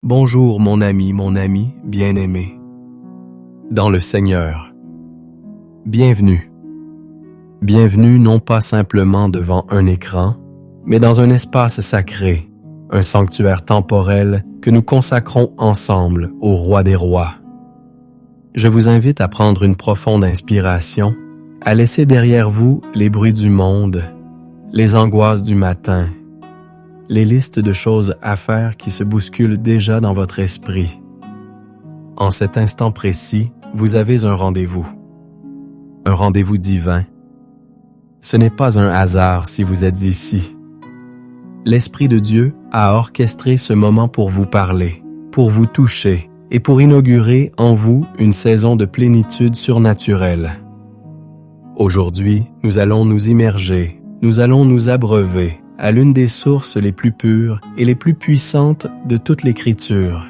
Bonjour mon ami bien-aimé. Dans le Seigneur. Bienvenue. Bienvenue non pas simplement devant un écran, mais dans un espace sacré, un sanctuaire temporel que nous consacrons ensemble au Roi des Rois. Je vous invite à prendre une profonde inspiration, à laisser derrière vous les bruits du monde, les angoisses du matin, les listes de choses à faire qui se bousculent déjà dans votre esprit. En cet instant précis, vous avez un rendez-vous divin. Ce n'est pas un hasard si vous êtes ici. L'Esprit de Dieu a orchestré ce moment pour vous parler, pour vous toucher et pour inaugurer en vous une saison de plénitude surnaturelle. Aujourd'hui, nous allons nous immerger, nous allons nous abreuver à l'une des sources les plus pures et les plus puissantes de toute l'Écriture,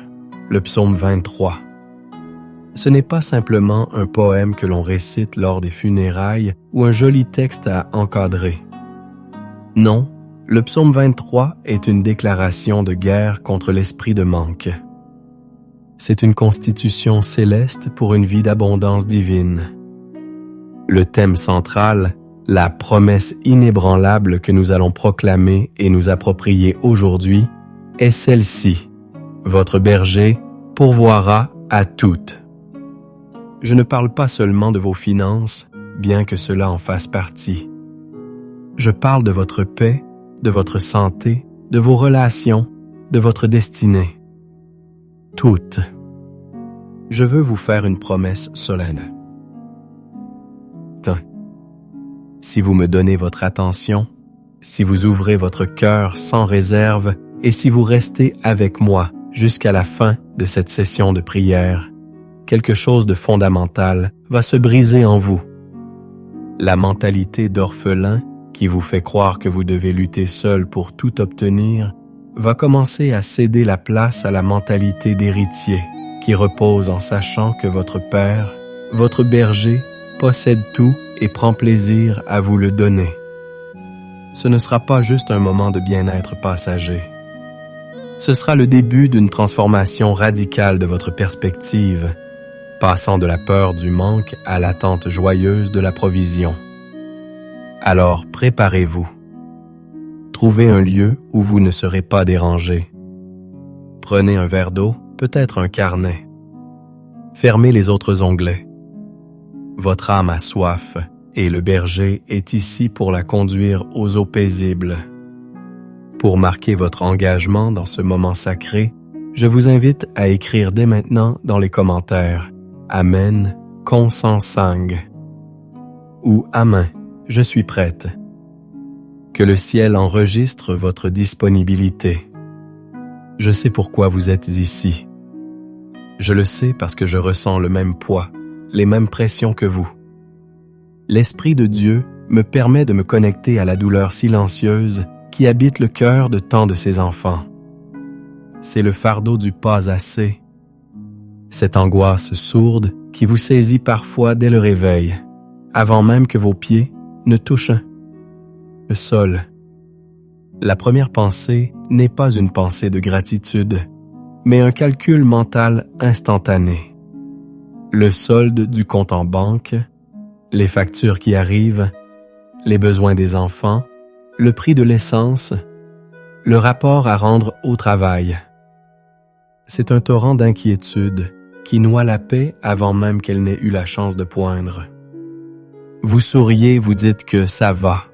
le psaume 23. Ce n'est pas simplement un poème que l'on récite lors des funérailles ou un joli texte à encadrer. Non, le psaume 23 est une déclaration de guerre contre l'esprit de manque. C'est une constitution céleste pour une vie d'abondance divine. Le thème central, la promesse inébranlable que nous allons proclamer et nous approprier aujourd'hui est celle-ci. Votre berger pourvoira à toutes. Je ne parle pas seulement de vos finances, bien que cela en fasse partie. Je parle de votre paix, de votre santé, de vos relations, de votre destinée. Toutes. Je veux vous faire une promesse solennelle. Si vous me donnez votre attention, si vous ouvrez votre cœur sans réserve et si vous restez avec moi jusqu'à la fin de cette session de prière, quelque chose de fondamental va se briser en vous. La mentalité d'orphelin qui vous fait croire que vous devez lutter seul pour tout obtenir va commencer à céder la place à la mentalité d'héritier qui repose en sachant que votre Père, votre berger, possède tout et prend plaisir à vous le donner. Ce ne sera pas juste un moment de bien-être passager. Ce sera le début d'une transformation radicale de votre perspective, passant de la peur du manque à l'attente joyeuse de la provision. Alors préparez-vous. Trouvez un lieu où vous ne serez pas dérangé. Prenez un verre d'eau, peut-être un carnet. Fermez les autres onglets. Votre âme a soif, et le berger est ici pour la conduire aux eaux paisibles. Pour marquer votre engagement dans ce moment sacré, je vous invite à écrire dès maintenant dans les commentaires « Amen, consensang » ou « Amen, je suis prête ». Que le ciel enregistre votre disponibilité. Je sais pourquoi vous êtes ici. Je le sais parce que je ressens le même poids, les mêmes pressions que vous. L'Esprit de Dieu me permet de me connecter à la douleur silencieuse qui habite le cœur de tant de ses enfants. C'est le fardeau du pas assez, cette angoisse sourde qui vous saisit parfois dès le réveil, avant même que vos pieds ne touchent le sol. La première pensée n'est pas une pensée de gratitude, mais un calcul mental instantané. Le solde du compte en banque, les factures qui arrivent, les besoins des enfants, le prix de l'essence, le rapport à rendre au travail. C'est un torrent d'inquiétude qui noie la paix avant même qu'elle n'ait eu la chance de poindre. Vous souriez, vous dites que ça va.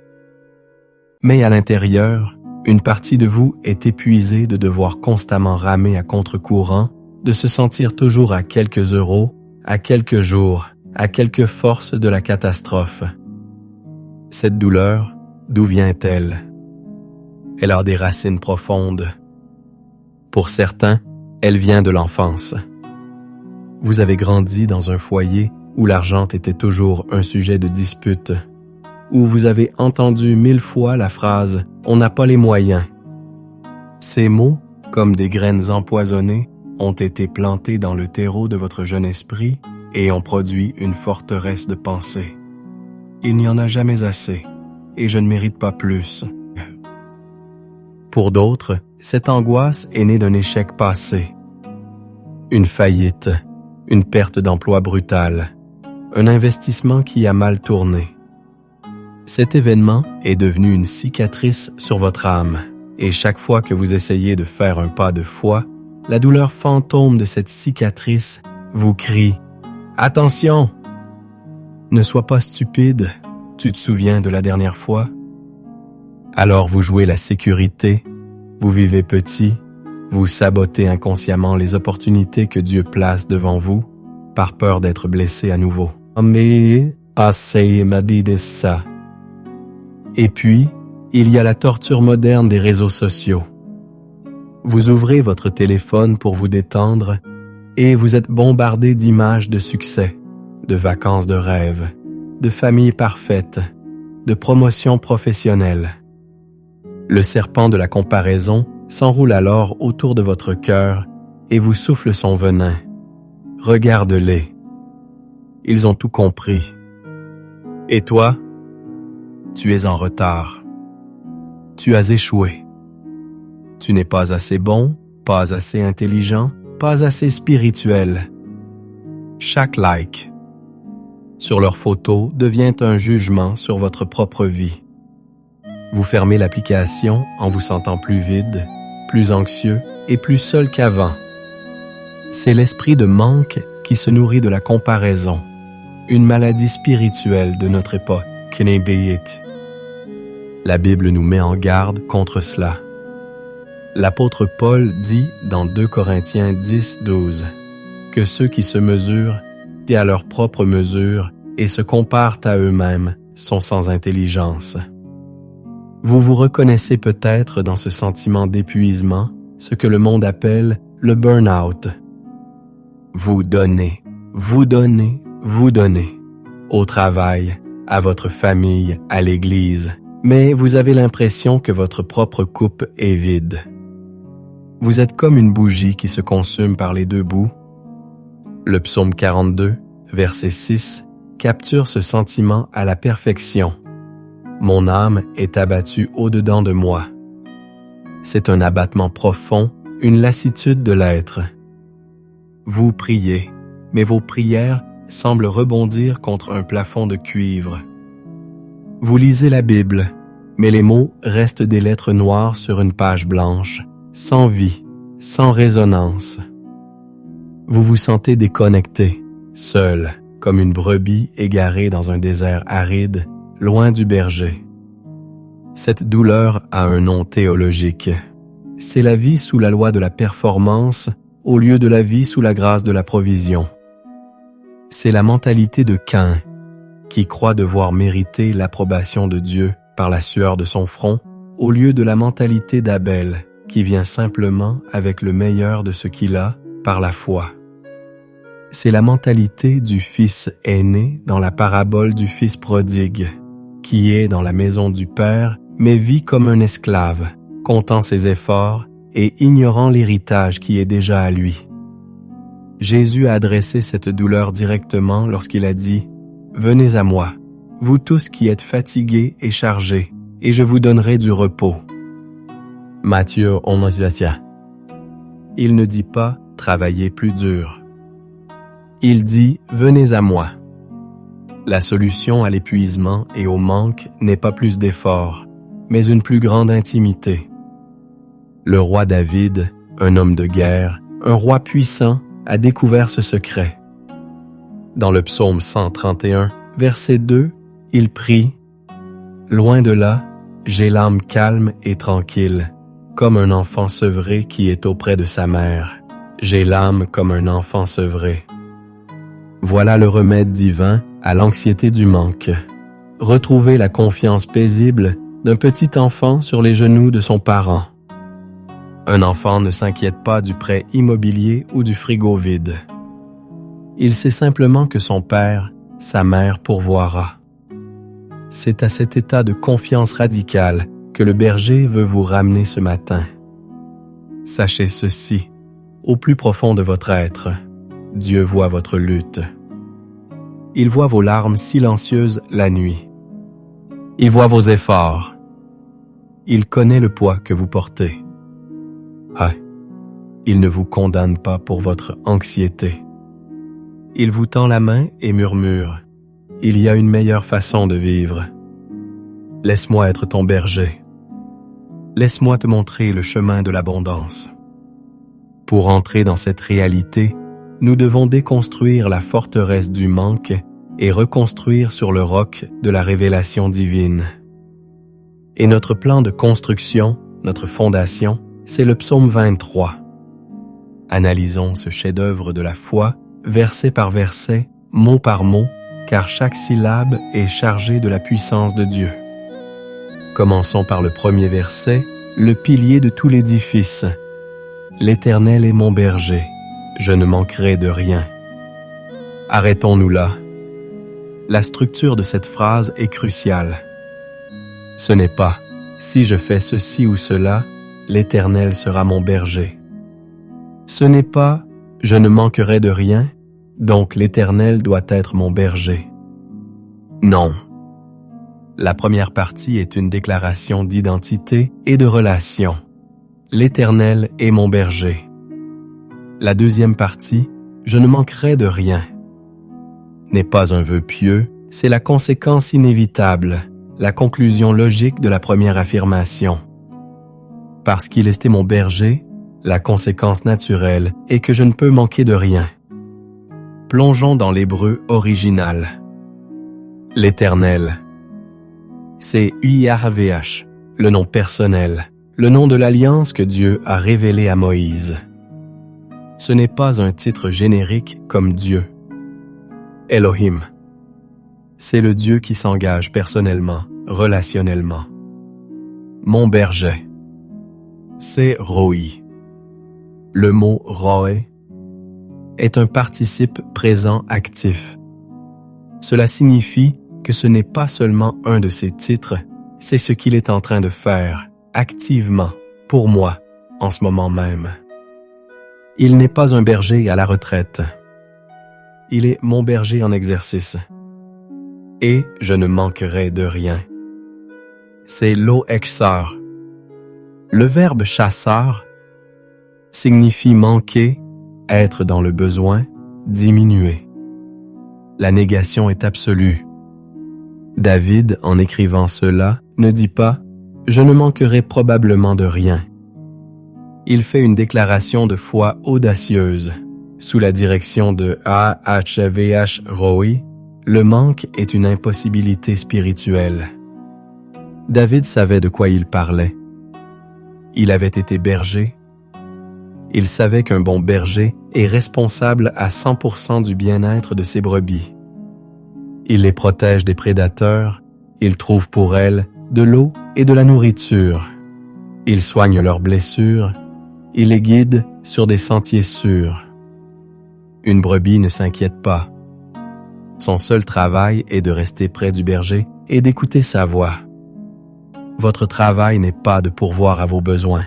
Mais à l'intérieur, une partie de vous est épuisée de devoir constamment ramer à contre-courant, de se sentir toujours à quelques euros, à quelques jours, à quelques forces de la catastrophe. Cette douleur, d'où vient-elle? Elle a des racines profondes. Pour certains, elle vient de l'enfance. Vous avez grandi dans un foyer où l'argent était toujours un sujet de dispute, où vous avez entendu 1000 fois la phrase « on n'a pas les moyens ». Ces mots, comme des graines empoisonnées, ont été plantés dans le terreau de votre jeune esprit et ont produit une forteresse de pensée. Il n'y en a jamais assez, et je ne mérite pas plus. Pour d'autres, cette angoisse est née d'un échec passé, Une faillite, une perte d'emploi brutale, un investissement qui a mal tourné. Cet événement est devenu une cicatrice sur votre âme, et chaque fois que vous essayez de faire un pas de foi, la douleur fantôme de cette cicatrice vous crie « Attention! Ne sois pas stupide, tu te souviens de la dernière fois? » Alors vous jouez la sécurité, vous vivez petit, vous sabotez inconsciemment les opportunités que Dieu place devant vous, par peur d'être blessé à nouveau. Et puis, il y a la torture moderne des réseaux sociaux. Vous ouvrez votre téléphone pour vous détendre et vous êtes bombardé d'images de succès, de vacances de rêve, de familles parfaites, de promotions professionnelles. Le serpent de la comparaison s'enroule alors autour de votre cœur et vous souffle son venin. Regarde-les. Ils ont tout compris. Et toi, tu es en retard. Tu as échoué. Tu n'es pas assez bon, pas assez intelligent, pas assez spirituel. Chaque like sur leurs photos devient un jugement sur votre propre vie. Vous fermez l'application en vous sentant plus vide, plus anxieux et plus seul qu'avant. C'est l'esprit de manque qui se nourrit de la comparaison, une maladie spirituelle de notre époque. La Bible nous met en garde contre cela. L'apôtre Paul dit dans 2 Corinthiens 10:12 que ceux qui se mesurent à leur propre mesure et se comparent à eux-mêmes sont sans intelligence. Vous vous reconnaissez peut-être dans ce sentiment d'épuisement, ce que le monde appelle le burn-out. Vous donnez, vous donnez, vous donnez, au travail, à votre famille, à l'église, mais vous avez l'impression que votre propre coupe est vide. Vous êtes comme une bougie qui se consume par les deux bouts. Le psaume 42, verset 6, capture ce sentiment à la perfection. Mon âme est abattue au-dedans de moi. C'est un abattement profond, une lassitude de l'être. Vous priez, mais vos prières semblent rebondir contre un plafond de cuivre. Vous lisez la Bible, mais les mots restent des lettres noires sur une page blanche, sans vie, sans résonance. Vous vous sentez déconnecté, seul, comme une brebis égarée dans un désert aride, loin du berger. Cette douleur a un nom théologique. C'est la vie sous la loi de la performance au lieu de la vie sous la grâce de la provision. C'est la mentalité de Caïn, qui croit devoir mériter l'approbation de Dieu par la sueur de son front, au lieu de la mentalité d'Abel, qui vient simplement avec le meilleur de ce qu'il a par la foi. C'est la mentalité du fils aîné dans la parabole du fils prodigue, qui est dans la maison du Père, mais vit comme un esclave, comptant ses efforts et ignorant l'héritage qui est déjà à lui. Jésus a adressé cette douleur directement lorsqu'il a dit « Venez à moi, vous tous qui êtes fatigués et chargés, et je vous donnerai du repos. » Matthieu 11. Il ne dit pas « Travaillez plus dur ». Il dit « Venez à moi ». La solution à l'épuisement et au manque n'est pas plus d'efforts, mais une plus grande intimité. Le roi David, un homme de guerre, un roi puissant, a découvert ce secret. Dans le psaume 131, verset 2, il prie « Loin de là, j'ai l'âme calme et tranquille, comme un enfant sevré qui est auprès de sa mère. J'ai l'âme comme un enfant sevré. » Voilà le remède divin à l'anxiété du manque. Retrouver la confiance paisible d'un petit enfant sur les genoux de son parent. Un enfant ne s'inquiète pas du prêt immobilier ou du frigo vide. Il sait simplement que son père, sa mère pourvoira. C'est à cet état de confiance radicale que le berger veut vous ramener ce matin. Sachez ceci, au plus profond de votre être, Dieu voit votre lutte. Il voit vos larmes silencieuses la nuit. Il voit vos efforts. Il connaît le poids que vous portez. Ah, Il ne vous condamne pas pour votre anxiété. Il vous tend la main et murmure « Il y a une meilleure façon de vivre. Laisse-moi être ton berger. Laisse-moi te montrer le chemin de l'abondance. » Pour entrer dans cette réalité, nous devons déconstruire la forteresse du manque et reconstruire sur le roc de la révélation divine. Et notre plan de construction, notre fondation, c'est le psaume 23. Analysons ce chef-d'œuvre de la foi, verset par verset, mot par mot, car chaque syllabe est chargée de la puissance de Dieu. Commençons par le premier verset, le pilier de tout l'édifice. L'Éternel est mon berger, je ne manquerai de rien. Arrêtons-nous là. La structure de cette phrase est cruciale. Ce n'est pas « si je fais ceci ou cela, l'Éternel sera mon berger ». Ce n'est pas « je ne manquerai de rien, donc l'Éternel doit être mon berger ». Non. La première partie est une déclaration d'identité et de relation. L'Éternel est mon berger. La deuxième partie, je ne manquerai de rien, n'est pas un vœu pieux, c'est la conséquence inévitable, la conclusion logique de la première affirmation. Parce qu'il est mon berger, la conséquence naturelle est que je ne peux manquer de rien. Plongeons dans l'hébreu original. L'Éternel. C'est YHWH, le nom personnel, le nom de l'alliance que Dieu a révélé à Moïse. Ce n'est pas un titre générique comme Dieu. Elohim. C'est le Dieu qui s'engage personnellement, relationnellement. Mon berger. C'est Roi. Le mot Roé est un participe présent actif. Cela signifie que ce n'est pas seulement un de ses titres, c'est ce qu'il est en train de faire, activement, pour moi, en ce moment même. Il n'est pas un berger à la retraite. Il est mon berger en exercice. Et je ne manquerai de rien. C'est lo-exar. Le verbe chassar signifie manquer, être dans le besoin, diminuer. La négation est absolue. David, en écrivant cela, ne dit pas « Je ne manquerai probablement de rien ». Il fait une déclaration de foi audacieuse. Sous la direction de YHWH Roi, le manque est une impossibilité spirituelle. David savait de quoi il parlait. Il avait été berger. Il savait qu'un bon berger est responsable à 100% du bien-être de ses brebis. Il les protège des prédateurs, il trouve pour elles de l'eau et de la nourriture. Il soigne leurs blessures, il les guide sur des sentiers sûrs. Une brebis ne s'inquiète pas. Son seul travail est de rester près du berger et d'écouter sa voix. Votre travail n'est pas de pourvoir à vos besoins.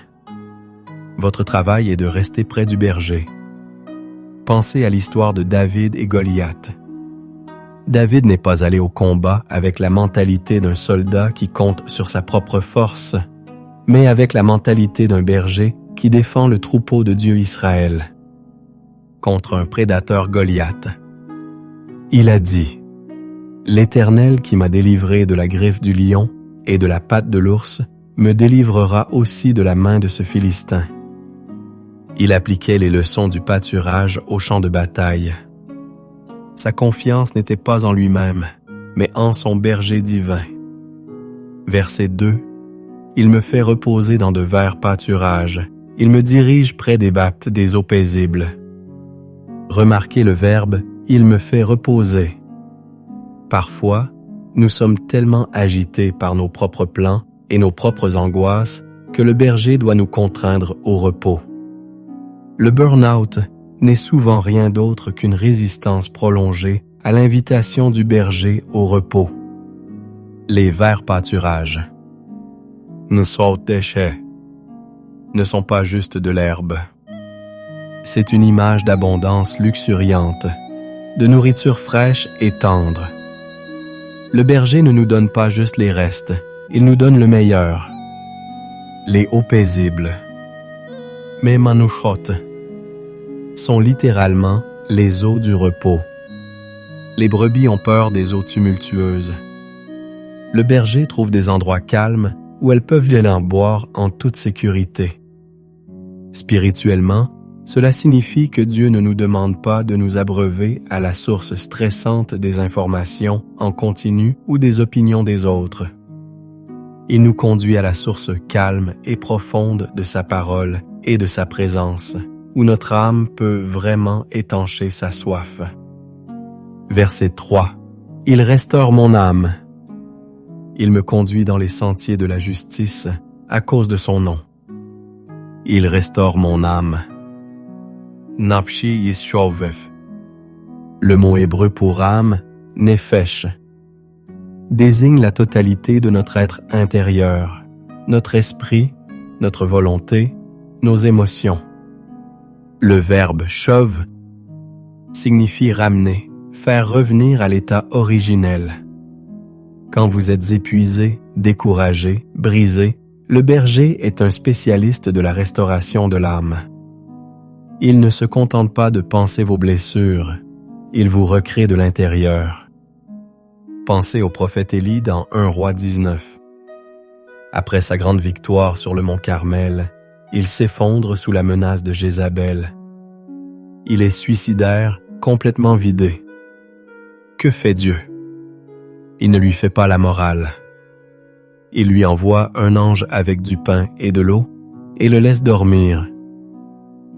Votre travail est de rester près du berger. Pensez à l'histoire de David et Goliath. David n'est pas allé au combat avec la mentalité d'un soldat qui compte sur sa propre force, mais avec la mentalité d'un berger qui défend le troupeau de Dieu Israël contre un prédateur Goliath. Il a dit « L'Éternel qui m'a délivré de la griffe du lion et de la patte de l'ours me délivrera aussi de la main de ce Philistin. » Il appliquait les leçons du pâturage au champ de bataille. Sa confiance n'était pas en lui-même, mais en son berger divin. Verset 2. Il me fait reposer dans de verts pâturages. Il me dirige près des bappes des eaux paisibles. Remarquez le verbe « il me fait reposer ». Parfois, nous sommes tellement agités par nos propres plans et nos propres angoisses que le berger doit nous contraindre au repos. Le burn-out n'est souvent rien d'autre qu'une résistance prolongée à l'invitation du berger au repos. Les verts pâturages. Nos sauts déchets ne sont pas juste de l'herbe. C'est une image d'abondance luxuriante, de nourriture fraîche et tendre. Le berger ne nous donne pas juste les restes, il nous donne le meilleur. Les eaux paisibles. Mais Manushot, sont littéralement les eaux du repos. Les brebis ont peur des eaux tumultueuses. Le berger trouve des endroits calmes où elles peuvent aller en boire en toute sécurité. Spirituellement, cela signifie que Dieu ne nous demande pas de nous abreuver à la source stressante des informations en continu ou des opinions des autres. Il nous conduit à la source calme et profonde de sa parole et de sa présence, où notre âme peut vraiment étancher sa soif. Verset 3. Il restaure mon âme. Il me conduit dans les sentiers de la justice à cause de son nom. Il restaure mon âme. Nafshi yishovef. Le mot hébreu pour âme, nefesh, désigne la totalité de notre être intérieur, notre esprit, notre volonté, nos émotions. Le verbe shov signifie ramener, faire revenir à l'état originel. Quand vous êtes épuisé, découragé, brisé, le berger est un spécialiste de la restauration de l'âme. Il ne se contente pas de panser vos blessures, il vous recrée de l'intérieur. Pensez au prophète Élie dans 1 Roi 19. Après sa grande victoire sur le mont Carmel, il s'effondre sous la menace de Jézabel. Il est suicidaire, complètement vidé. Que fait Dieu? Il ne lui fait pas la morale. Il lui envoie un ange avec du pain et de l'eau et le laisse dormir.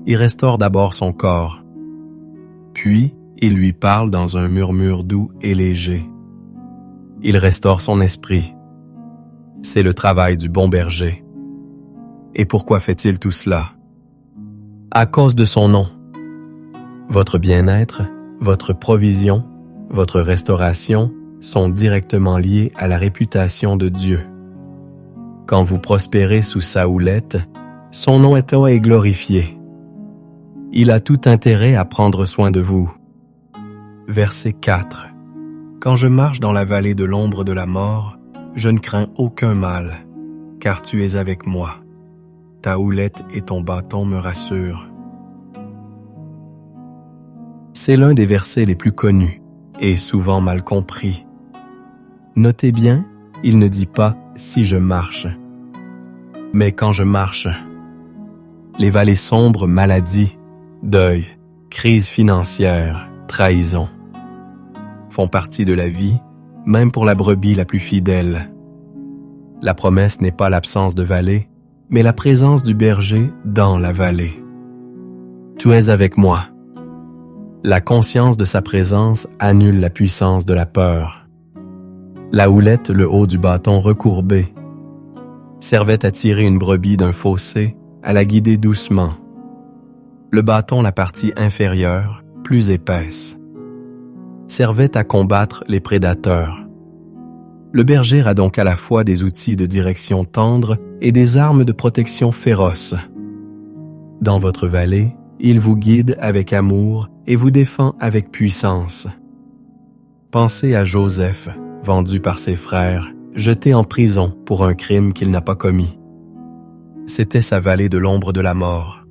Il restaure d'abord son corps. Puis, il lui parle dans un murmure doux et léger. Il restaure son esprit. C'est le travail du bon berger. Et pourquoi fait-il tout cela? À cause de son nom. Votre bien-être, votre provision, votre restauration sont directement liés à la réputation de Dieu. Quand vous prospérez sous sa houlette, son nom est glorifié. Il a tout intérêt à prendre soin de vous. Verset 4. Quand je marche dans la vallée de l'ombre de la mort, je ne crains aucun mal, car tu es avec moi. Ta houlette et ton bâton me rassurent. C'est l'un des versets les plus connus et souvent mal compris. Notez bien, il ne dit pas « si je marche », mais « quand je marche ». Les vallées sombres, maladies, deuil, crise financière, trahison, font partie de la vie, même pour la brebis la plus fidèle. La promesse n'est pas l'absence de vallée, mais la présence du berger dans la vallée. Tu es avec moi. La conscience de sa présence annule la puissance de la peur. La houlette, le haut du bâton recourbé, servait à tirer une brebis d'un fossé, à la guider doucement. Le bâton, la partie inférieure, plus épaisse, servait à combattre les prédateurs. Le berger a donc à la fois des outils de direction tendre et des armes de protection féroces. Dans votre vallée, il vous guide avec amour et vous défend avec puissance. Pensez à Joseph, vendu par ses frères, jeté en prison pour un crime qu'il n'a pas commis. C'était sa vallée de l'ombre de la mort.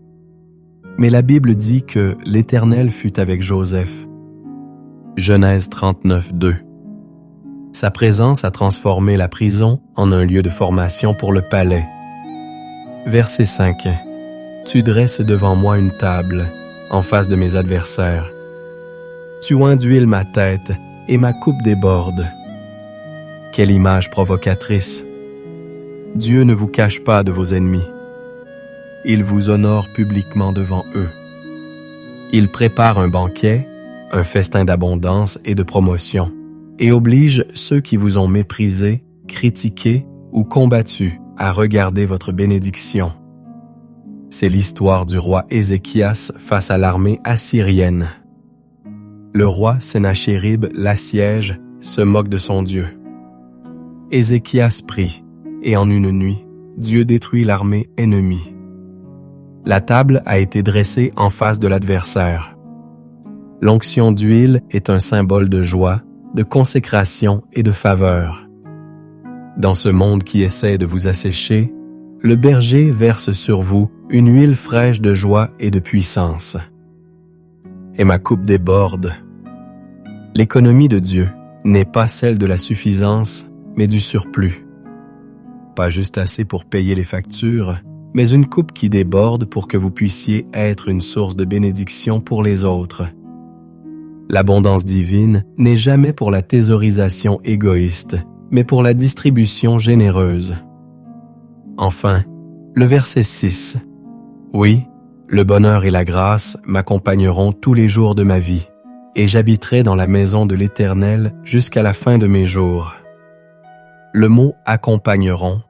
Mais la Bible dit que l'Éternel fut avec Joseph. Genèse 39, 2. Sa présence a transformé la prison en un lieu de formation pour le palais. Verset 5. Tu dresses devant moi une table, en face de mes adversaires. Tu enduiles ma tête et ma coupe déborde. Quelle image provocatrice! Dieu ne vous cache pas de vos ennemis. Il vous honore publiquement devant eux. Il prépare un banquet, un festin d'abondance et de promotion, et oblige ceux qui vous ont méprisé, critiqué ou combattu à regarder votre bénédiction. C'est l'histoire du roi Ézéchias face à l'armée assyrienne. Le roi Sennachérib l'assiège, se moque de son Dieu. Ézéchias prie, et en une nuit, Dieu détruit l'armée ennemie. La table a été dressée en face de l'adversaire. L'onction d'huile est un symbole de joie, de consécration et de faveur. Dans ce monde qui essaie de vous assécher, le berger verse sur vous une huile fraîche de joie et de puissance. et ma coupe déborde. L'économie de Dieu n'est pas celle de la suffisance, mais du surplus. Pas juste assez pour payer les factures, mais une coupe qui déborde pour que vous puissiez être une source de bénédiction pour les autres. L'abondance divine n'est jamais pour la thésaurisation égoïste, mais pour la distribution généreuse. Enfin, le verset 6. Oui, le bonheur et la grâce m'accompagneront tous les jours de ma vie, et j'habiterai dans la maison de l'Éternel jusqu'à la fin de mes jours. Le mot « accompagneront »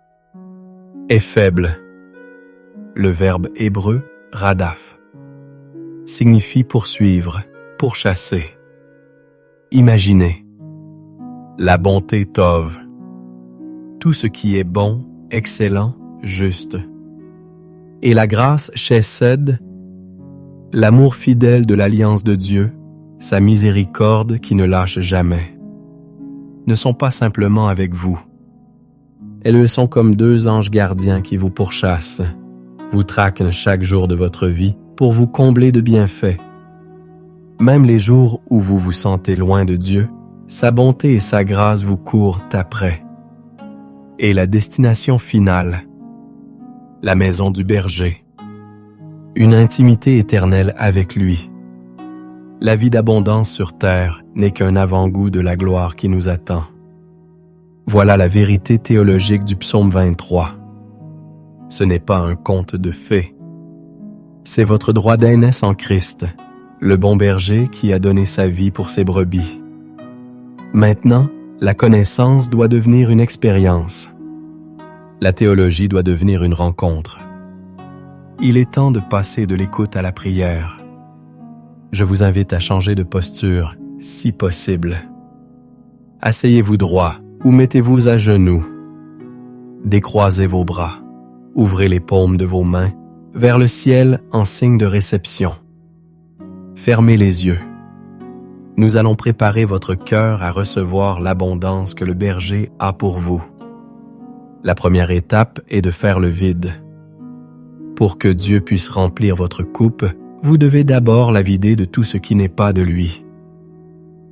est faible. Le verbe hébreu « radaf » signifie poursuivre, pourchasser. Imaginez. La bonté tov. Tout ce qui est bon, excellent, juste. Et la grâce chesed, l'amour fidèle de l'alliance de Dieu, sa miséricorde qui ne lâche jamais, ne sont pas simplement avec vous. Elles sont comme deux anges gardiens qui vous pourchassent, vous traquent chaque jour de votre vie pour vous combler de bienfaits. Même les jours où vous vous sentez loin de Dieu, sa bonté et sa grâce vous courent après. Et la destination finale, la maison du berger, une intimité éternelle avec lui. La vie d'abondance sur terre n'est qu'un avant-goût de la gloire qui nous attend. Voilà la vérité théologique du psaume 23. Ce n'est pas un conte de fées. C'est votre droit d'aînesse en Christ, le bon berger qui a donné sa vie pour ses brebis. Maintenant, la connaissance doit devenir une expérience. La théologie doit devenir une rencontre. Il est temps de passer de l'écoute à la prière. Je vous invite à changer de posture, si possible. Asseyez-vous droit ou mettez-vous à genoux. Décroisez vos bras. Ouvrez les paumes de vos mains vers le ciel en signe de réception. Fermez les yeux. Nous allons préparer votre cœur à recevoir l'abondance que le berger a pour vous. La première étape est de faire le vide. Pour que Dieu puisse remplir votre coupe, vous devez d'abord la vider de tout ce qui n'est pas de lui.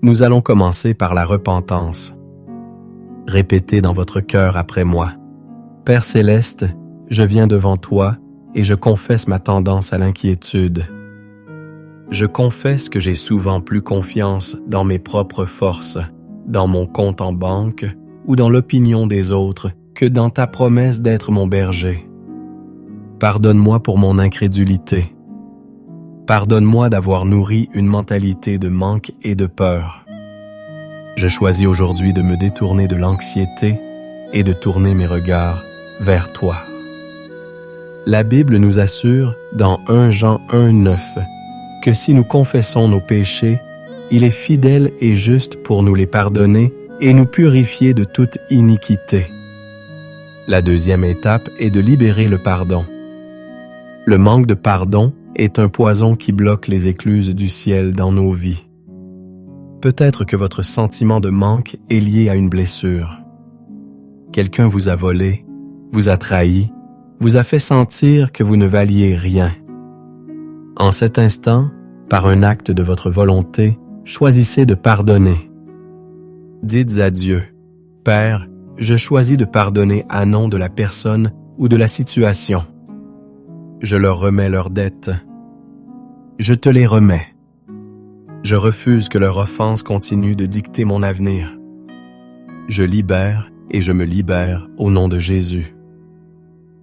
Nous allons commencer par la repentance. Répétez dans votre cœur après moi. Père céleste, je viens devant toi et je confesse ma tendance à l'inquiétude. Je confesse que j'ai souvent plus confiance dans mes propres forces, dans mon compte en banque ou dans l'opinion des autres que dans ta promesse d'être mon berger. Pardonne-moi pour mon incrédulité. Pardonne-moi d'avoir nourri une mentalité de manque et de peur. Je choisis aujourd'hui de me détourner de l'anxiété et de tourner mes regards vers toi. La Bible nous assure dans 1 Jean 1,9 que si nous confessons nos péchés, il est fidèle et juste pour nous les pardonner et nous purifier de toute iniquité. La deuxième étape est de libérer le pardon. Le manque de pardon est un poison qui bloque les écluses du ciel dans nos vies. Peut-être que votre sentiment de manque est lié à une blessure. Quelqu'un vous a volé, vous a trahi, vous a fait sentir que vous ne valiez rien. En cet instant, par un acte de votre volonté, choisissez de pardonner. Dites à Dieu, « Père, je choisis de pardonner à nom de la personne ou de la situation. Je leur remets leurs dettes. Je te les remets. Je refuse que leur offense continue de dicter mon avenir. Je libère et je me libère au nom de Jésus. »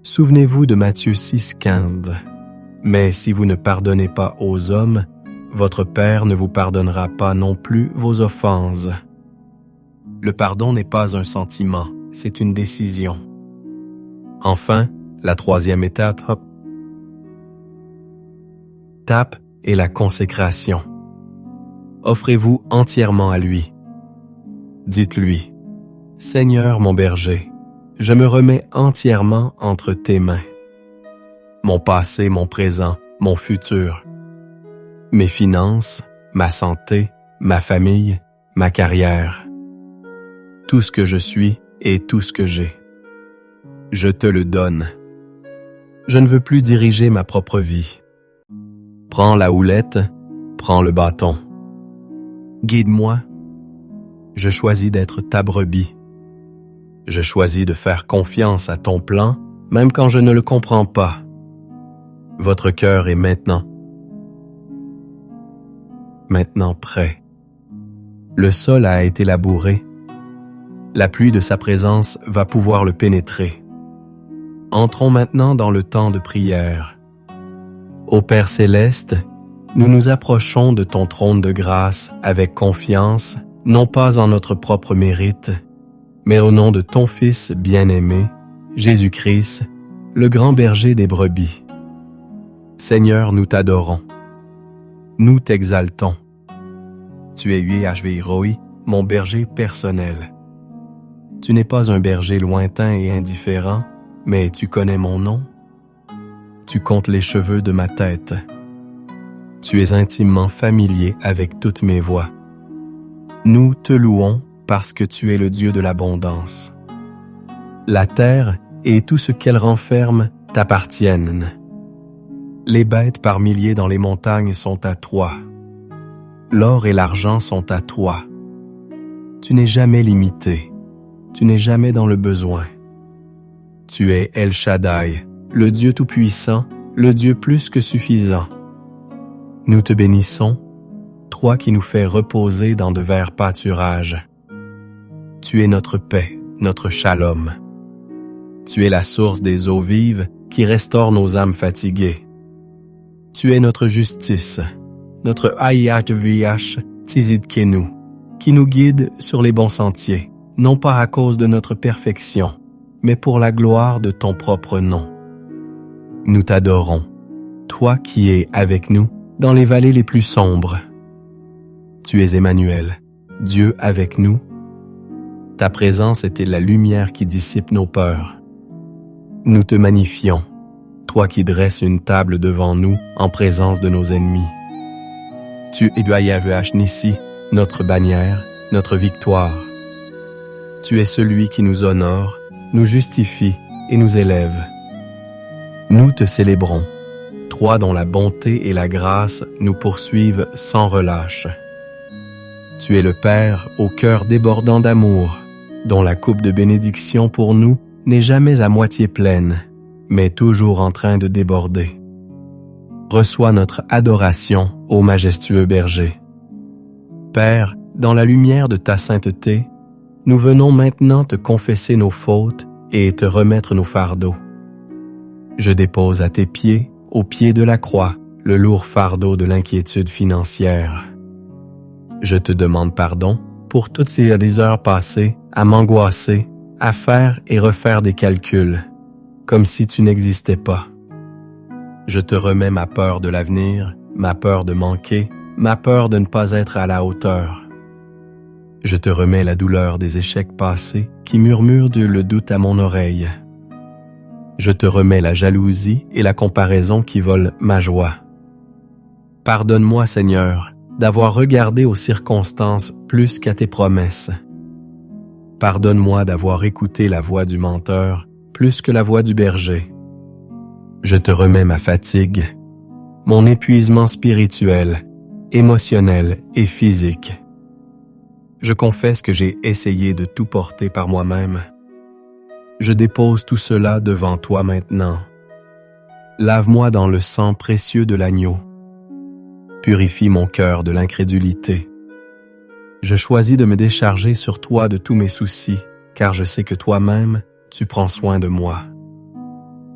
Souvenez-vous de Matthieu 6,15. « Mais si vous ne pardonnez pas aux hommes, votre Père ne vous pardonnera pas non plus vos offenses. » Le pardon n'est pas un sentiment, c'est une décision. Enfin, la troisième étape est la consécration. Offrez-vous entièrement à lui. Dites-lui, « Seigneur mon berger, je me remets entièrement entre tes mains. Mon passé, mon présent, mon futur, mes finances, ma santé, ma famille, ma carrière, tout ce que je suis et tout ce que j'ai. Je te le donne. Je ne veux plus diriger ma propre vie. Prends la houlette, prends le bâton. Guide-moi. Je choisis d'être ta brebis. Je choisis de faire confiance à ton plan, même quand je ne le comprends pas. Votre cœur est maintenant prêt. Le sol a été labouré. La pluie de sa présence va pouvoir le pénétrer. Entrons maintenant dans le temps de prière. Ô Père céleste, nous nous approchons de ton trône de grâce avec confiance, non pas en notre propre mérite, mais au nom de ton Fils bien-aimé, Jésus-Christ, le grand berger des brebis. Seigneur, nous t'adorons. Nous t'exaltons. Tu es Yahvé Roi, mon berger personnel. Tu n'es pas un berger lointain et indifférent, mais tu connais mon nom. Tu comptes les cheveux de ma tête. Tu es intimement familier avec toutes mes voies. Nous te louons parce que tu es le Dieu de l'abondance. La terre et tout ce qu'elle renferme t'appartiennent. Les bêtes par milliers dans les montagnes sont à toi. L'or et l'argent sont à toi. Tu n'es jamais limité. Tu n'es jamais dans le besoin. Tu es El Shaddai, le Dieu tout-puissant, le Dieu plus que suffisant. Nous te bénissons, toi qui nous fais reposer dans de verts pâturages. Tu es notre paix, notre shalom. Tu es la source des eaux vives qui restaure nos âmes fatiguées. Tu es notre justice, notre Hayat Viach Tzidkenu, qui nous guide sur les bons sentiers, non pas à cause de notre perfection, mais pour la gloire de ton propre nom. Nous t'adorons, toi qui es avec nous dans les vallées les plus sombres. Tu es Emmanuel, Dieu avec nous. Ta présence était la lumière qui dissipe nos peurs. Nous te magnifions, toi qui dresses une table devant nous en présence de nos ennemis. Tu es Yahvé Nissi, notre bannière, notre victoire. Tu es celui qui nous honore, nous justifie et nous élève. Nous te célébrons, toi dont la bonté et la grâce nous poursuivent sans relâche. Tu es le Père au cœur débordant d'amour, dont la coupe de bénédiction pour nous n'est jamais à moitié pleine, mais toujours en train de déborder. Reçois notre adoration, ô majestueux berger. Père, dans la lumière de ta sainteté, nous venons maintenant te confesser nos fautes et te remettre nos fardeaux. Je dépose à tes pieds, au pied de la croix, le lourd fardeau de l'inquiétude financière. Je te demande pardon pour toutes ces heures passées à m'angoisser, à faire et refaire des calculs, comme si tu n'existais pas. Je te remets ma peur de l'avenir, ma peur de manquer, ma peur de ne pas être à la hauteur. Je te remets la douleur des échecs passés qui murmurent le doute à mon oreille. Je te remets la jalousie et la comparaison qui volent ma joie. Pardonne-moi, Seigneur, d'avoir regardé aux circonstances plus qu'à tes promesses. Pardonne-moi d'avoir écouté la voix du menteur plus que la voix du berger. Je te remets ma fatigue, mon épuisement spirituel, émotionnel et physique. Je confesse que j'ai essayé de tout porter par moi-même. Je dépose tout cela devant toi maintenant. Lave-moi dans le sang précieux de l'agneau. Purifie mon cœur de l'incrédulité. Je choisis de me décharger sur toi de tous mes soucis, car je sais que toi-même, tu prends soin de moi.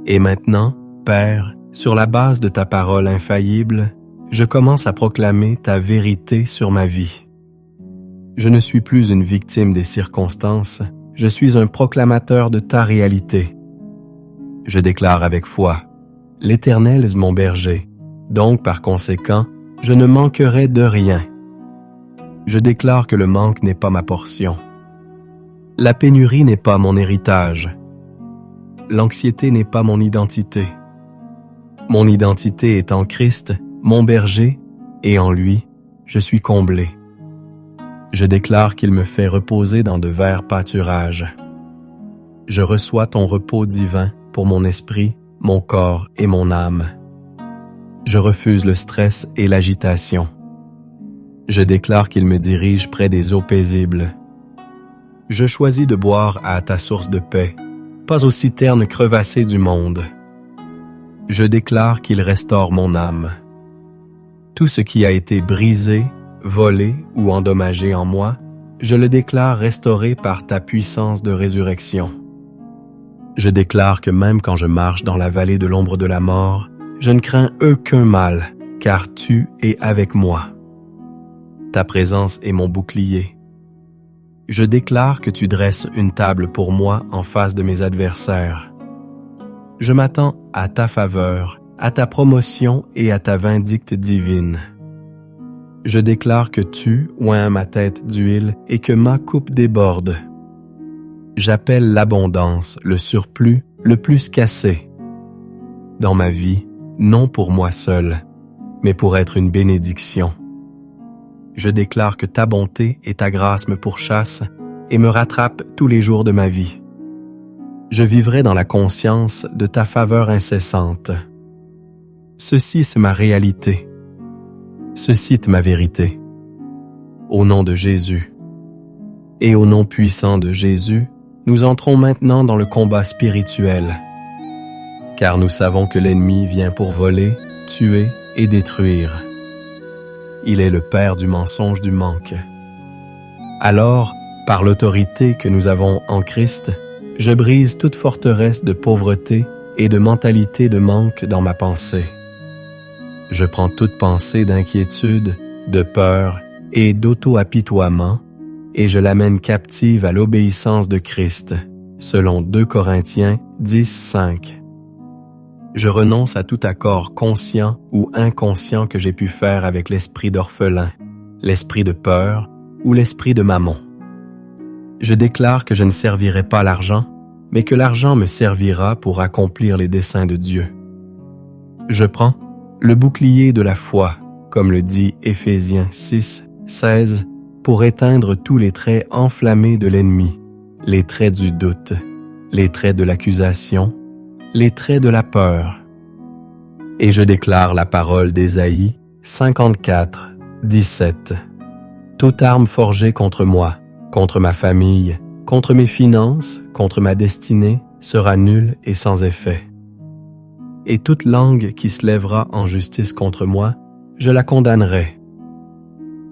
Et maintenant, Père, sur la base de ta parole infaillible, je commence à proclamer ta vérité sur ma vie. Je ne suis plus une victime des circonstances, je suis un proclamateur de ta réalité. Je déclare avec foi, l'Éternel est mon berger, donc par conséquent, je ne manquerai de rien. Je déclare que le manque n'est pas ma portion. La pénurie n'est pas mon héritage. L'anxiété n'est pas mon identité. Mon identité est en Christ, mon berger, et en lui, je suis comblé. Je déclare qu'il me fait reposer dans de verts pâturages. Je reçois ton repos divin pour mon esprit, mon corps et mon âme. Je refuse le stress et l'agitation. Je déclare qu'il me dirige près des eaux paisibles. Je choisis de boire à ta source de paix, pas aux citernes crevassées du monde. Je déclare qu'il restaure mon âme. Tout ce qui a été brisé, volé ou endommagé en moi, je le déclare restauré par ta puissance de résurrection. Je déclare que même quand je marche dans la vallée de l'ombre de la mort, je ne crains aucun mal, car tu es avec moi. Ta présence est mon bouclier. Je déclare que tu dresses une table pour moi en face de mes adversaires. Je m'attends à ta faveur, à ta promotion et à ta vindicte divine. Je déclare que tu oins ma tête d'huile et que ma coupe déborde. J'appelle l'abondance, le surplus, le plus qu'assez. Dans ma vie, non pour moi seul, mais pour être une bénédiction. Je déclare que ta bonté et ta grâce me pourchassent et me rattrapent tous les jours de ma vie. Je vivrai dans la conscience de ta faveur incessante. Ceci, c'est ma réalité. Ceci est ma vérité. Au nom de Jésus et au nom puissant de Jésus, nous entrons maintenant dans le combat spirituel. Car nous savons que l'ennemi vient pour voler, tuer et détruire. Il est le père du mensonge du manque. Alors, par l'autorité que nous avons en Christ, je brise toute forteresse de pauvreté et de mentalité de manque dans ma pensée. Je prends toute pensée d'inquiétude, de peur et d'auto-apitoiement et je l'amène captive à l'obéissance de Christ, selon 2 Corinthiens 10:5. Je renonce à tout accord conscient ou inconscient que j'ai pu faire avec l'esprit d'orphelin, l'esprit de peur ou l'esprit de mammon. Je déclare que je ne servirai pas l'argent, mais que l'argent me servira pour accomplir les desseins de Dieu. Je prends le bouclier de la foi, comme le dit Éphésiens 6:16, pour éteindre tous les traits enflammés de l'ennemi, les traits du doute, les traits de l'accusation, les traits de la peur. Et je déclare la parole d'Ésaïe 54:17. Toute arme forgée contre moi, contre ma famille, contre mes finances, contre ma destinée, sera nulle et sans effet. Et toute langue qui se lèvera en justice contre moi, je la condamnerai.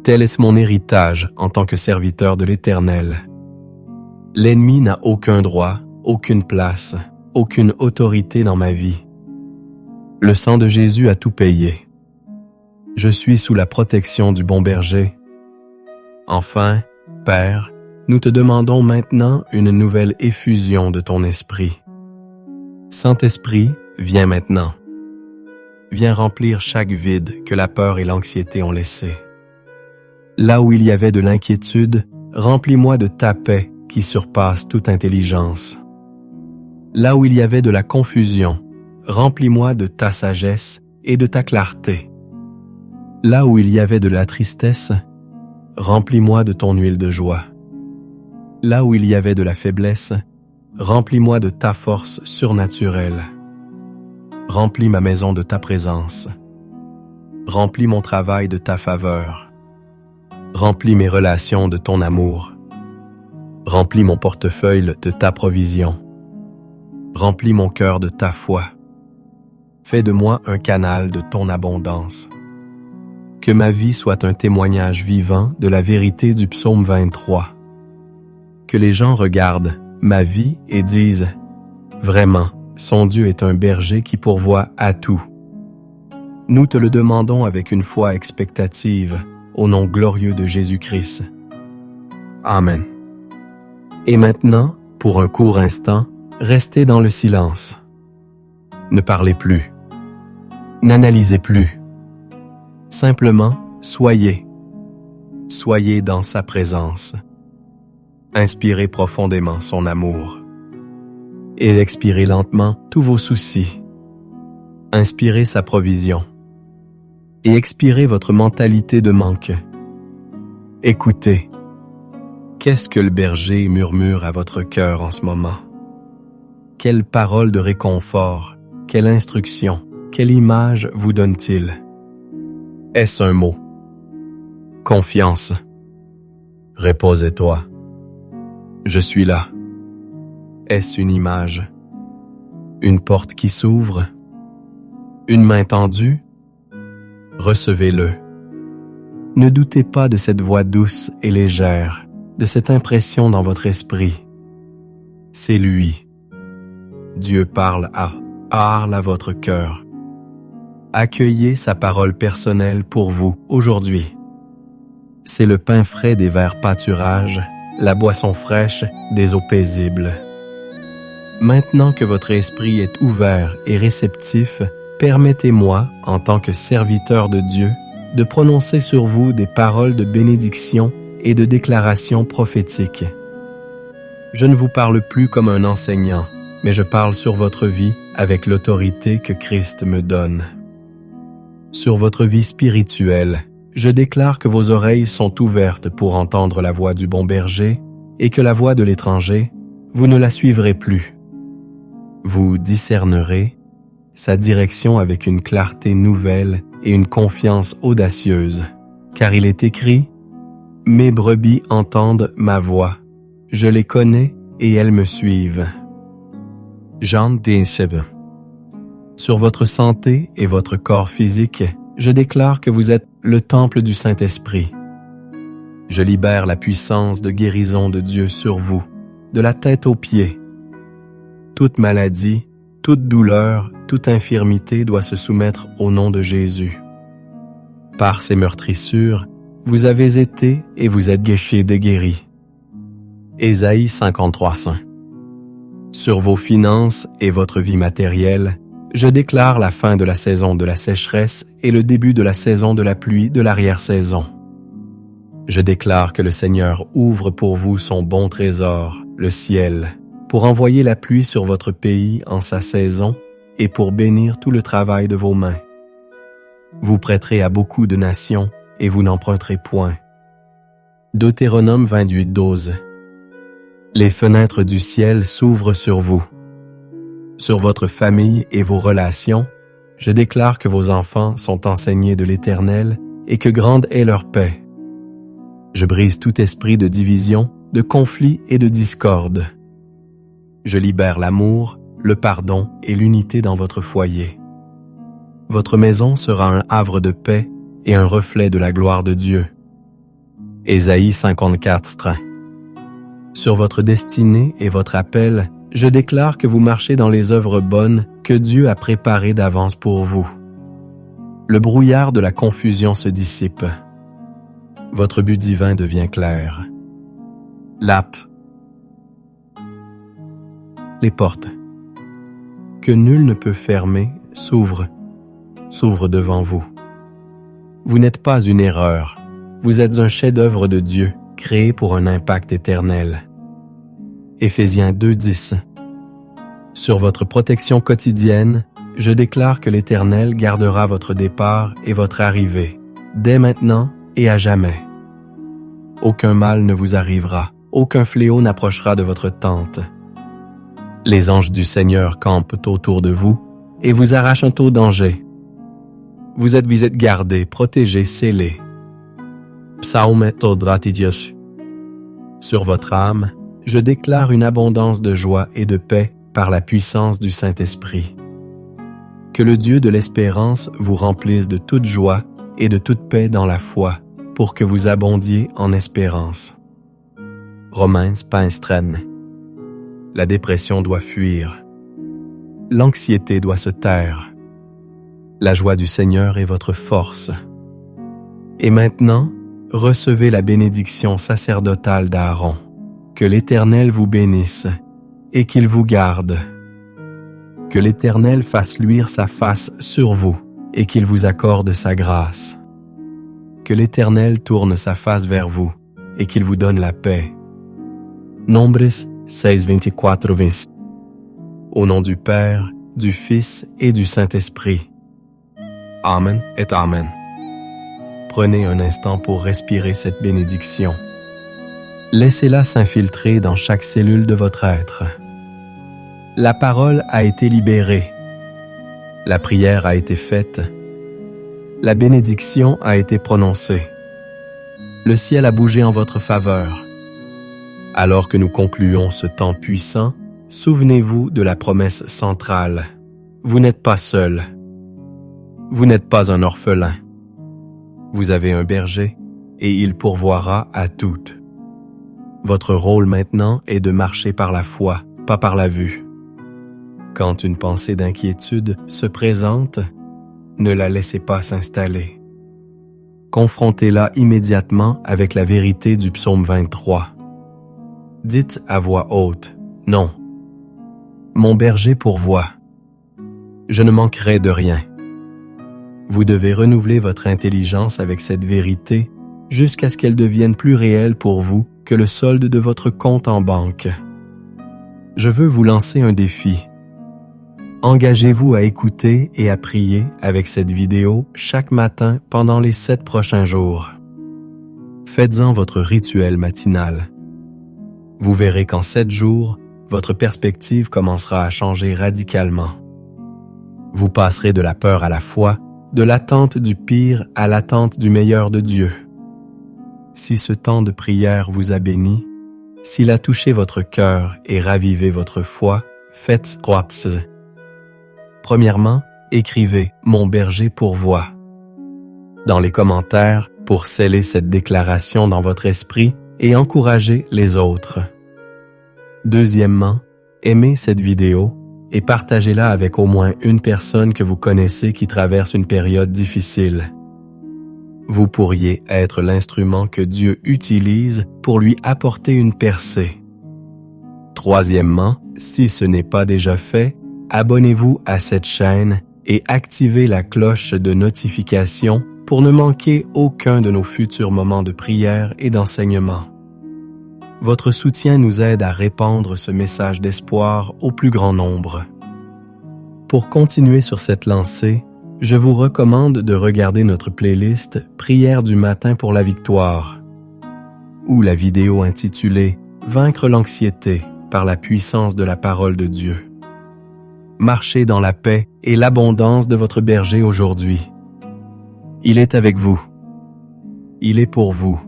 Tel est mon héritage en tant que serviteur de l'Éternel. L'ennemi n'a aucun droit, aucune place, aucune autorité dans ma vie. Le sang de Jésus a tout payé. Je suis sous la protection du bon berger. Enfin, Père, nous te demandons maintenant une nouvelle effusion de ton esprit. Saint-Esprit, viens maintenant. Viens remplir chaque vide que la peur et l'anxiété ont laissé. Là où il y avait de l'inquiétude, remplis-moi de ta paix qui surpasse toute intelligence. Là où il y avait de la confusion, remplis-moi de ta sagesse et de ta clarté. Là où il y avait de la tristesse, remplis-moi de ton huile de joie. Là où il y avait de la faiblesse, remplis-moi de ta force surnaturelle. Remplis ma maison de ta présence. Remplis mon travail de ta faveur. Remplis mes relations de ton amour. Remplis mon portefeuille de ta provision. Remplis mon cœur de ta foi. Fais de moi un canal de ton abondance. Que ma vie soit un témoignage vivant de la vérité du psaume 23. Que les gens regardent ma vie et disent « Vraiment, son Dieu est un berger qui pourvoit à tout. » Nous te le demandons avec une foi expectative, au nom glorieux de Jésus-Christ. Amen. Et maintenant, pour un court instant, restez dans le silence. Ne parlez plus. N'analysez plus. Simplement, soyez. Soyez dans sa présence. Inspirez profondément son amour. Et expirez lentement tous vos soucis. Inspirez sa provision. Et expirez votre mentalité de manque. Écoutez. Qu'est-ce que le berger murmure à votre cœur en ce moment? Quelle parole de réconfort, quelle instruction, quelle image vous donne-t-il? Est-ce un mot? Confiance. Repose-toi. Je suis là. Est-ce une image? Une porte qui s'ouvre? Une main tendue? Recevez-le. Ne doutez pas de cette voix douce et légère, de cette impression dans votre esprit. C'est lui. Dieu parle à votre cœur. Accueillez sa parole personnelle pour vous aujourd'hui. C'est le pain frais des verts pâturages, la boisson fraîche des eaux paisibles. Maintenant que votre esprit est ouvert et réceptif, permettez-moi, en tant que serviteur de Dieu, de prononcer sur vous des paroles de bénédiction et de déclaration prophétique. Je ne vous parle plus comme un enseignant, mais je parle sur votre vie avec l'autorité que Christ me donne. Sur votre vie spirituelle, je déclare que vos oreilles sont ouvertes pour entendre la voix du bon berger et que la voix de l'étranger, vous ne la suivrez plus. Vous discernerez sa direction avec une clarté nouvelle et une confiance audacieuse, car il est écrit « Mes brebis entendent ma voix, je les connais et elles me suivent. » Jean 17. Sur votre santé et votre corps physique, je déclare que vous êtes le temple du Saint-Esprit. Je libère la puissance de guérison de Dieu sur vous, de la tête aux pieds. Toute maladie, toute douleur, toute infirmité doit se soumettre au nom de Jésus. Par ses meurtrissures, vous avez été et vous êtes guéris. Ésaïe 53:5. Sur vos finances et votre vie matérielle, je déclare la fin de la saison de la sécheresse et le début de la saison de la pluie de l'arrière-saison. Je déclare que le Seigneur ouvre pour vous son bon trésor, le ciel, pour envoyer la pluie sur votre pays en sa saison et pour bénir tout le travail de vos mains. Vous prêterez à beaucoup de nations et vous n'emprunterez point. Deutéronome 28:12. Les fenêtres du ciel s'ouvrent sur vous. Sur votre famille et vos relations, je déclare que vos enfants sont enseignés de l'Éternel et que grande est leur paix. Je brise tout esprit de division, de conflit et de discorde. Je libère l'amour, le pardon et l'unité dans votre foyer. Votre maison sera un havre de paix et un reflet de la gloire de Dieu. Ésaïe 54:1. Sur votre destinée et votre appel, je déclare que vous marchez dans les œuvres bonnes que Dieu a préparées d'avance pour vous. Le brouillard de la confusion se dissipe. Votre but divin devient clair. Les portes que nul ne peut fermer s'ouvrent devant vous. Vous n'êtes pas une erreur. Vous êtes un chef-d'œuvre de Dieu, créé pour un impact éternel. Éphésiens 2:10. Sur votre protection quotidienne, je déclare que l'Éternel gardera votre départ et votre arrivée, dès maintenant et à jamais. Aucun mal ne vous arrivera, aucun fléau n'approchera de votre tente. Les anges du Seigneur campent autour de vous et vous arrachent un tout danger. Vous êtes gardés, protégés, scellés. Psaume 110. Sur votre âme, je déclare une abondance de joie et de paix par la puissance du Saint-Esprit. Que le Dieu de l'espérance vous remplisse de toute joie et de toute paix dans la foi, pour que vous abondiez en espérance. Romains 15:13. La dépression doit fuir. L'anxiété doit se taire. La joie du Seigneur est votre force. Et maintenant, recevez la bénédiction sacerdotale d'Aaron. Que l'Éternel vous bénisse et qu'il vous garde. Que l'Éternel fasse luire sa face sur vous et qu'il vous accorde sa grâce. Que l'Éternel tourne sa face vers vous et qu'il vous donne la paix. Nombres 6:24-26. Au nom du Père, du Fils et du Saint-Esprit. Amen et Amen. Prenez un instant pour respirer cette bénédiction. Laissez-la s'infiltrer dans chaque cellule de votre être. La parole a été libérée. La prière a été faite. La bénédiction a été prononcée. le ciel a bougé en votre faveur. Alors que nous concluons ce temps puissant, souvenez-vous de la promesse centrale. Vous n'êtes pas seul. Vous n'êtes pas un orphelin. Vous avez un berger et il pourvoira à toutes. Votre rôle maintenant est de marcher par la foi, pas par la vue. Quand une pensée d'inquiétude se présente, ne la laissez pas s'installer. Confrontez-la immédiatement avec la vérité du psaume 23. Dites à voix haute, non. Mon berger pourvoit. Je ne manquerai de rien. Vous devez renouveler votre intelligence avec cette vérité jusqu'à ce qu'elle devienne plus réelle pour vous que le solde de votre compte en banque. Je veux vous lancer un défi. Engagez-vous à écouter et à prier avec cette vidéo chaque matin pendant les 7 prochains jours. Faites-en votre rituel matinal. Vous verrez qu'en 7 jours, votre perspective commencera à changer radicalement. Vous passerez de la peur à la foi, de l'attente du pire à l'attente du meilleur de Dieu. Si ce temps de prière vous a béni, s'il a touché votre cœur et ravivé votre foi, faites croix. Premièrement, écrivez « Mon berger pourvoit » dans les commentaires pour sceller cette déclaration dans votre esprit et encourager les autres. Deuxièmement, aimez cette vidéo et partagez-la avec au moins une personne que vous connaissez qui traverse une période difficile. Vous pourriez être l'instrument que Dieu utilise pour lui apporter une percée. Troisièmement, si ce n'est pas déjà fait, abonnez-vous à cette chaîne et activez la cloche de notification pour ne manquer aucun de nos futurs moments de prière et d'enseignement. Votre soutien nous aide à répandre ce message d'espoir au plus grand nombre. Pour continuer sur cette lancée, je vous recommande de regarder notre playlist « Prière du matin pour la victoire » ou la vidéo intitulée « Vaincre l'anxiété par la puissance de la parole de Dieu ». Marchez dans la paix et l'abondance de votre berger aujourd'hui. Il est avec vous. Il est pour vous.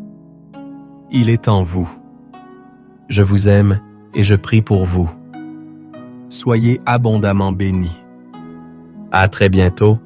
Il est en vous. Je vous aime et je prie pour vous. Soyez abondamment bénis. À très bientôt